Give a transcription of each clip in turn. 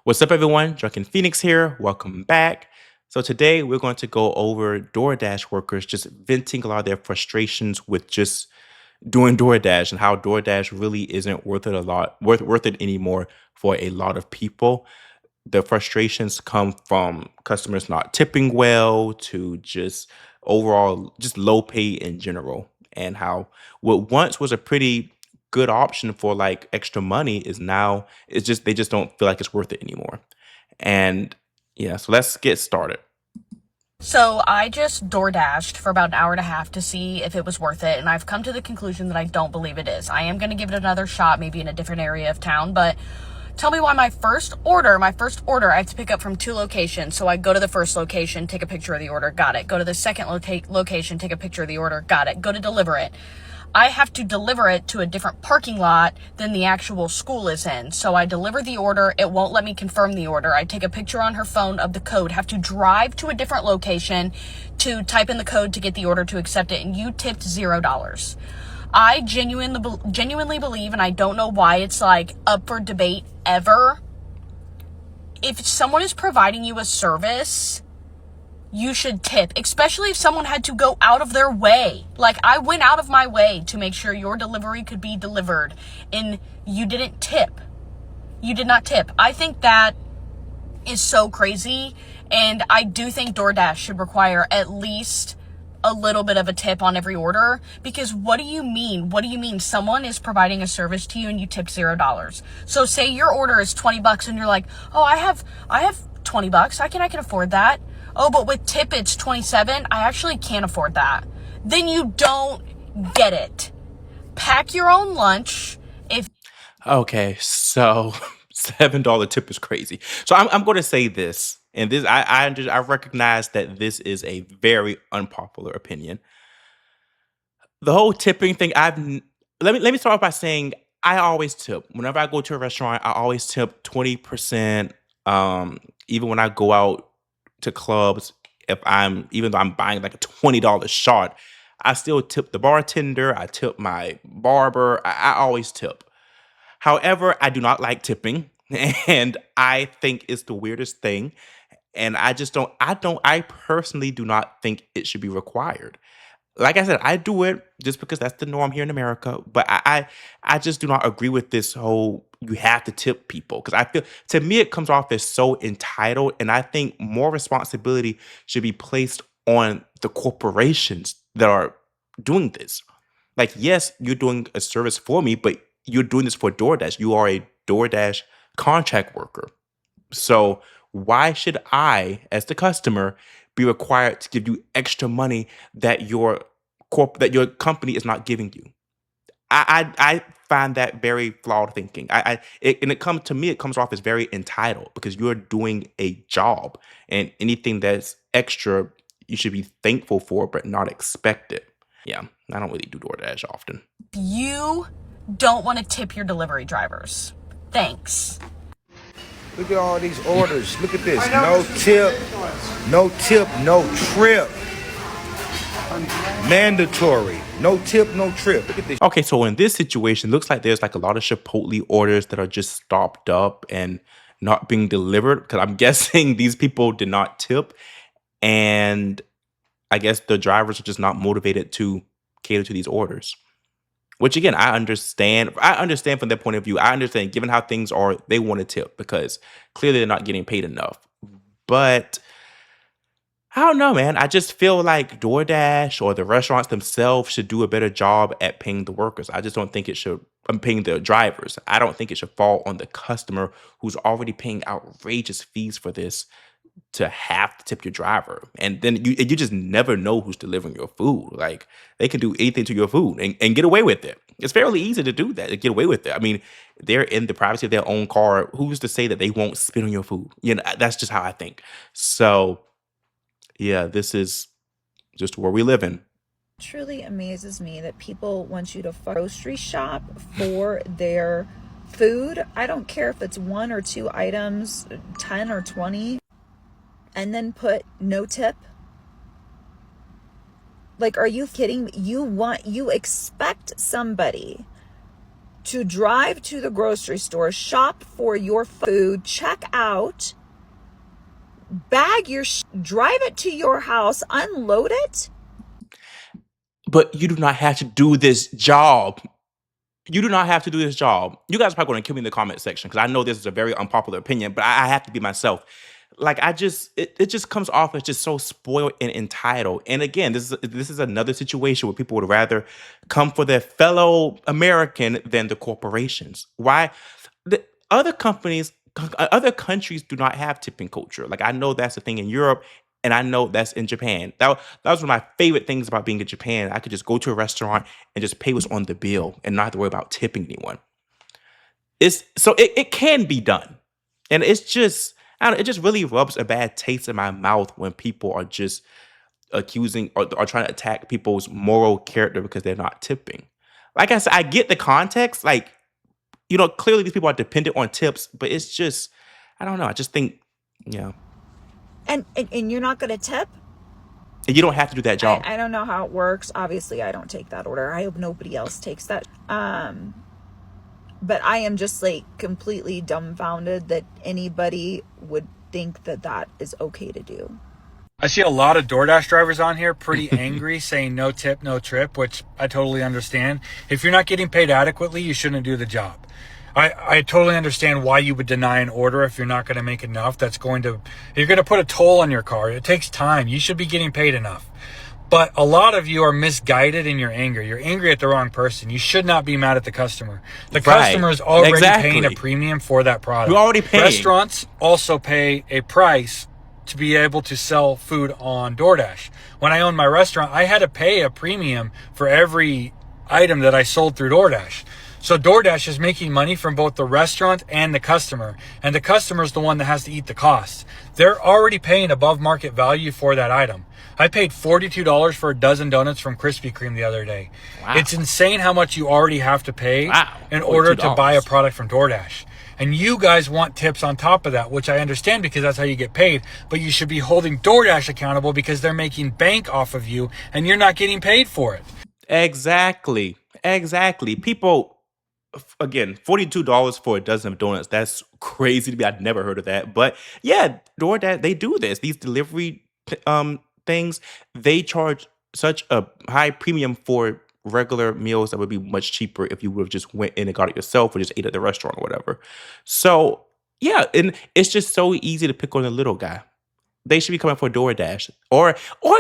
What's up, everyone? Drunken Phoenix here. Welcome back. So, today we're going to go over DoorDash workers just venting a lot of their frustrations with just doing DoorDash and how DoorDash really isn't worth it anymore for a lot of people. The frustrations come from customers not tipping well to just overall just low pay in general, and how what once was a pretty good option for like extra money is now it's just they just don't feel like it's worth it anymore. And yeah, so let's get started. So I just door dashed for about an hour and a half to see if it was worth it, and I've come to the conclusion that I don't believe it is. I am going to give it another shot, maybe in a different area of town, but tell me why my first order, I have to pick up from two locations. So I go to the first location, take a picture of the order, got it. Go to the second location, take a picture of the order, got it. Go to deliver it. I have to deliver it to a different parking lot than the actual school is in. So I deliver the order. It won't let me confirm the order. I take a picture on her phone of the code, have to drive to a different location to type in the code to get the order to accept it. And you tipped $0. I genuinely believe, and I don't know why it's like up for debate ever. If someone is providing you a service, you should tip, especially if someone had to go out of their way. Like, I went out of my way to make sure your delivery could be delivered, and you didn't tip. You did not tip. I think that is so crazy, and I do think DoorDash should require at least a little bit of a tip on every order, because what do you mean? What do you mean someone is providing a service to you and you tipped $0? So say your order is $20 and you're like, "Oh, I have $20. I can afford that." "Oh, but with tip it's 27. I actually can't afford that." Then you don't get it. Pack your own lunch. If Okay, so $7 tip is crazy. So I'm going to say this, and this I recognize that this is a very unpopular opinion. The whole tipping thing, let me start off by saying I always tip. Whenever I go to a restaurant, I always tip 20%. Even when I go out to clubs, if I'm even though I'm buying like a $20 shot, I still tip the bartender, I tip my barber. I always tip. However, I do not like tipping, and I think it's the weirdest thing. And I personally do not think it should be required. Like I said, I do it just because that's the norm here in America. But I just do not agree with this whole you have to tip people, because I feel to me it comes off as so entitled, and I think more responsibility should be placed on the corporations that are doing this. Like, yes, you're doing a service for me, but you're doing this for DoorDash. You are a DoorDash contract worker. So why should I, as the customer, be required to give you extra money that that your company is not giving you? I find that very flawed thinking. And it comes to me, it comes off as very entitled because you're doing a job, and anything that's extra, you should be thankful for, but not expect it. Yeah, I don't really do DoorDash often. you don't want to tip your delivery drivers, thanks. Look at all these orders. Look at this. No tip, no tip, no trip. Mandatory. No tip, no trip. Look at this. Okay, so in this situation, looks like there's like a lot of Chipotle orders that are just stopped up and not being delivered, because I'm guessing these people did not tip, and I guess the drivers are just not motivated to cater to these orders. Which again, I understand. I understand from their point of view. I understand, given how things are, they want to tip because clearly they're not getting paid enough. But I don't know, man. I just feel like DoorDash or the restaurants themselves should do a better job at paying the workers. I just don't think it should. I'm paying the drivers. I don't think it should fall on the customer who's already paying outrageous fees for this to have to tip your driver. And then you just never know who's delivering your food. Like, they can do anything to your food and get away with it. It's fairly easy to do that, to get away with it. I mean, they're in the privacy of their own car. Who's to say that they won't spit on your food? That's just how I think. So yeah, this is just where we live in. Truly amazes me that people want you to grocery shop for their food. I don't care if it's one or two items, 10 or 20, and then put no tip. Like, are you kidding me? You expect somebody to drive to the grocery store, shop for your food, check out, bag your, drive it to your house, unload it. But you do not have to do this job. You do not have to do this job. You guys are probably going to kill me in the comment section because I know this is a very unpopular opinion, but I have to be myself. Like it just comes off as just so spoiled and entitled. And again, this is another situation where people would rather come for their fellow American than the corporations. Why? The other companies, other countries do not have tipping culture. Like I know that's a thing in Europe. And I know that's in Japan. That was one of my favorite things about being in Japan. I could just go to a restaurant and just pay what's on the bill and not have to worry about tipping anyone. It can be done. And it's just, I don't know, it just really rubs a bad taste in my mouth when people are just accusing or trying to attack people's moral character because they're not tipping. Like I said, I get the context. Like, clearly these people are dependent on tips, but it's just, I don't know. I just think, yeah. And you're not going to tip? You don't have to do that job. I don't know how it works. Obviously, I don't take that order. I hope nobody else takes that. But I am just like completely dumbfounded that anybody would think that is okay to do. I see a lot of DoorDash drivers on here pretty angry saying no tip, no trip, which I totally understand. If you're not getting paid adequately, you shouldn't do the job. I totally understand why you would deny an order if you're not going to make enough. You're going to put a toll on your car. It takes time. You should be getting paid enough. But a lot of you are misguided in your anger. You're angry at the wrong person. You should not be mad at the customer. The customer is already paying a premium for that product. You're already paying. Restaurants also pay a price to be able to sell food on DoorDash. When I owned my restaurant, I had to pay a premium for every item that I sold through DoorDash. So DoorDash is making money from both the restaurant and the customer. And the customer is the one that has to eat the cost. They're already paying above market value for that item. I paid $42 for a dozen donuts from Krispy Kreme the other day. Wow. It's insane how much you already have to pay in order to buy a product from DoorDash. And you guys want tips on top of that, which I understand because that's how you get paid. But you should be holding DoorDash accountable because they're making bank off of you and you're not getting paid for it. Exactly. People... Again, $42 for a dozen of donuts. That's crazy to me. I'd never heard of that. But yeah, DoorDash, they do this. These delivery things, they charge such a high premium for regular meals that would be much cheaper if you would have just went in and got it yourself or just ate at the restaurant or whatever. So yeah, and it's just so easy to pick on the little guy. They should be coming for DoorDash or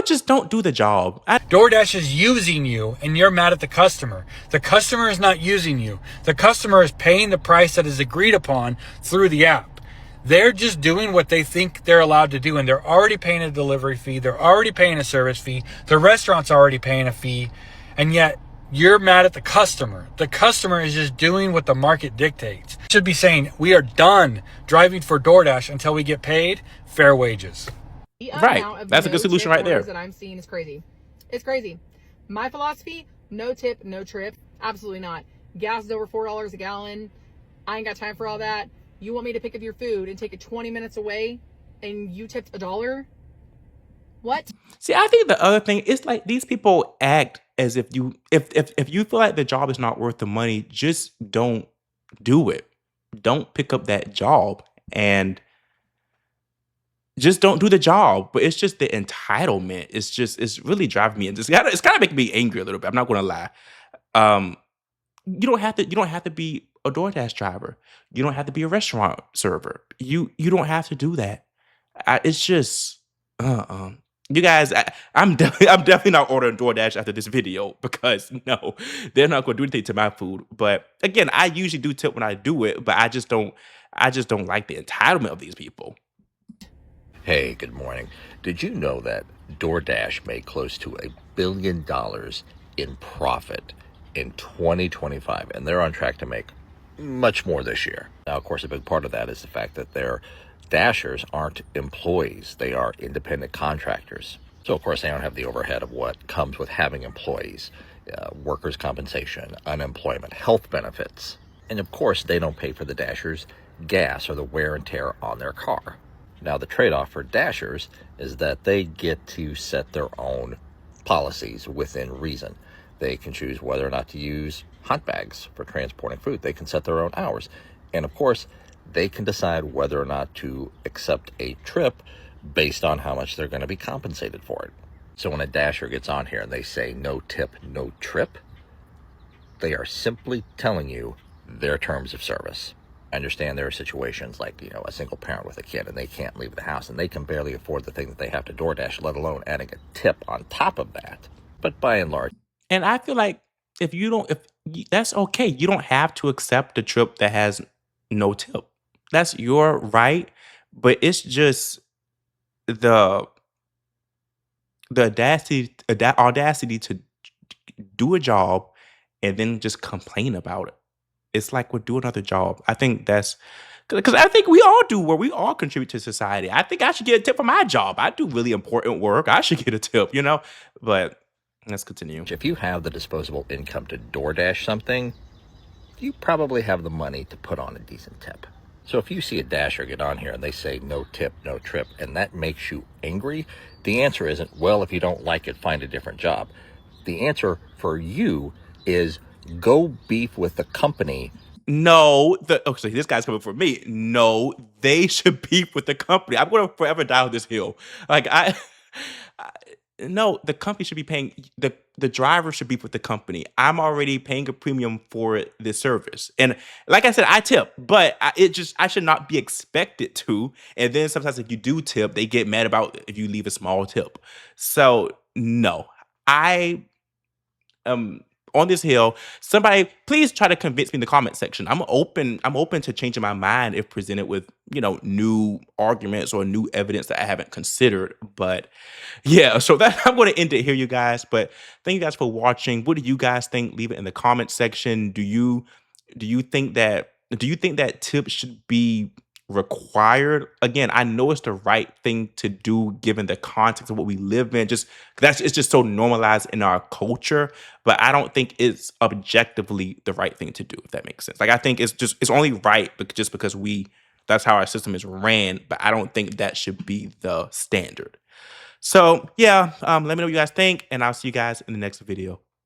just don't do the job. DoorDash is using you and you're mad at the customer. The customer is not using you. The customer is paying the price that is agreed upon through the app. They're just doing what they think they're allowed to do and they're already paying a delivery fee. They're already paying a service fee. The restaurant's already paying a fee. And yet you're mad at the customer. The customer is just doing what the market dictates. Should be saying, we are done driving for DoorDash until we get paid fair wages. Right. That's a good solution right there. That I'm seeing is crazy. It's crazy. My philosophy, no tip, no trip. Absolutely not. Gas is over $4 a gallon. I ain't got time for all that. You want me to pick up your food and take it 20 minutes away and you tipped $1? What? See, I think the other thing is like these people act as if you feel like the job is not worth the money, just don't do it. Don't pick up that job and just don't do the job. But it's just the entitlement. It's really driving me. It's kind of making me angry a little bit. I'm not going to lie. You don't have to be a DoorDash driver. You don't have to be a restaurant server. You don't have to do that. It's just you guys. I'm definitely not ordering DoorDash after this video because no, they're not going to do anything to my food. But again, I usually do tip when I do it, but I just don't like the entitlement of these people. Hey, good morning. Did you know that DoorDash made close to $1 billion in profit in 2025, and they're on track to make much more this year? Now, of course, a big part of that is the fact that their Dashers aren't employees. They are independent contractors. So, of course, they don't have the overhead of what comes with having employees, workers' compensation, unemployment, health benefits. And, of course, they don't pay for the Dashers' gas or the wear and tear on their car. Now, the trade-off for Dashers is that they get to set their own policies within reason. They can choose whether or not to use hot bags for transporting food. They can set their own hours. And of course, they can decide whether or not to accept a trip based on how much they're going to be compensated for it. So when a Dasher gets on here and they say no tip, no trip, they are simply telling you their terms of service. I understand there are situations like, a single parent with a kid and they can't leave the house and they can barely afford the thing that they have to DoorDash, let alone adding a tip on top of that. But by and large, And I feel like that's okay. You don't have to accept a trip that has no tip. That's your right, but it's just the audacity to do a job and then just complain about it. It's like we're doing another job. I think that's because I think we all do where we all contribute to society. I think I should get a tip for my job. I do really important work. I should get a tip. But let's continue. if you have the disposable income to DoorDash something, you probably have the money to put on a decent tip. So if you see a Dasher get on here and they say no tip, no trip, and that makes you angry, the answer isn't, well, if you don't like it, find a different job. The answer for you is go beef with the company. No, so this guy's coming for me. No, they should beef with the company. I'm going to forever die on this hill. Like no, the company should be paying the driver should beef with the company. I'm already paying a premium for this service, and like I said, I tip, but I should not be expected to. And then sometimes if you do tip, they get mad about if you leave a small tip. So no, I on this hill. Somebody please try to convince me in the comment section. I'm open to changing my mind if presented with new arguments or new evidence that I haven't considered. But yeah, so that I'm going to end it here, you guys. But thank you guys for watching. What do you guys think? Leave it in the comment section. Do you think that tips should be required? Again, I know it's the right thing to do given the context of what we live in. It's just so normalized in our culture, but I don't think it's objectively the right thing to do, if that makes sense. Like I think it's only right just because that's how our system is ran, but I don't think that should be the standard. So yeah, let me know what you guys think, and I'll see you guys in the next video.